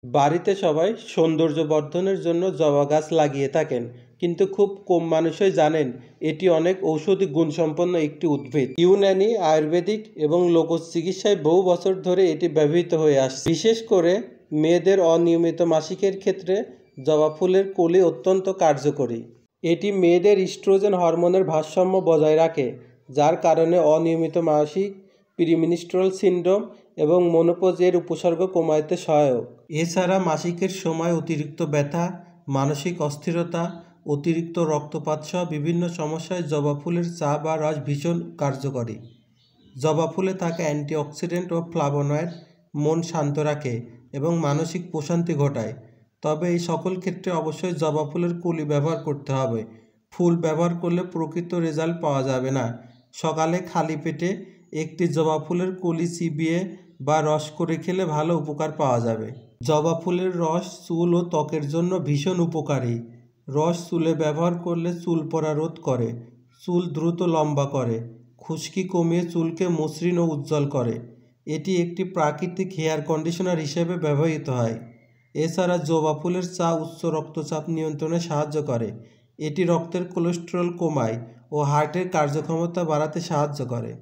বাড়িতে সবাই সৌন্দর্য বর্ধনের জন্য জবা গাছ লাগিয়ে থাকেন, কিন্তু খুব কম মানুষই জানেন এটি অনেক ঔষধি গুণসম্পন্ন একটি উদ্ভিদ। ইউনানি, আয়ুর্বেদিক এবং লোকজ চিকিৎসায় বহু বছর ধরে এটি ব্যবহৃত হয়ে আসছে। বিশেষ করে মেয়েদের অনিয়মিত মাসিকের ক্ষেত্রে জবা ফুলের কলি অত্যন্ত কার্যকরী। এটি মেয়েদের ইস্ট্রোজেন হরমোনের ভারসাম্য বজায় রাখে, যার কারণে অনিয়মিত মাসিক, প্রিমেনস্ট্রুয়াল সিনড্রোম এবং মেনোপজ-এর উপসর্গ কমাতে সহায়ক। এছাড়া মাসিকের সময় অতিরিক্ত ব্যথা, মানসিক অস্থিরতা, অতিরিক্ত রক্তপাত সহ বিভিন্ন সমস্যায় জবা ফুলের চা বা রস ভীষণ কার্যকরী। জবা ফুলে থাকা অ্যান্টিঅক্সিডেন্ট ও ফ্লাভোনয়েড মন শান্ত রাখে এবং মানসিক প্রশান্তি ঘটায়। তবে এই সকল ক্ষেত্রে অবশ্যই জবা ফুলের কলি ব্যবহার করতে হবে। ফুল ব্যবহার করলে প্রকৃত রেজাল্ট পাওয়া যাবে না। সকালে খালি পেটে একটি জবা ফুলের কলি চিবিয়ে বা রস করে খেলে ভালো উপকার পাওয়া যাবে। জবা ফুলের রস চুল ও ত্বকের জন্য ভীষণ উপকারী। রস চুলে ব্যবহার করলে চুল পড়া রোধ করে, চুল দ্রুত লম্বা করে, খুশকি কমিয়ে চুলকে মসৃণ ও উজ্জ্বল করে। এটি একটি প্রাকৃতিক হেয়ার কন্ডিশনার হিসেবে ব্যবহৃত হয়। এছাড়া জবা ফুলের চা উচ্চ রক্তচাপ নিয়ন্ত্রণে সাহায্য করে। এটি রক্তের কোলেস্টেরল কমায় ও হার্টের কার্যক্ষমতা বাড়াতে সাহায্য করে।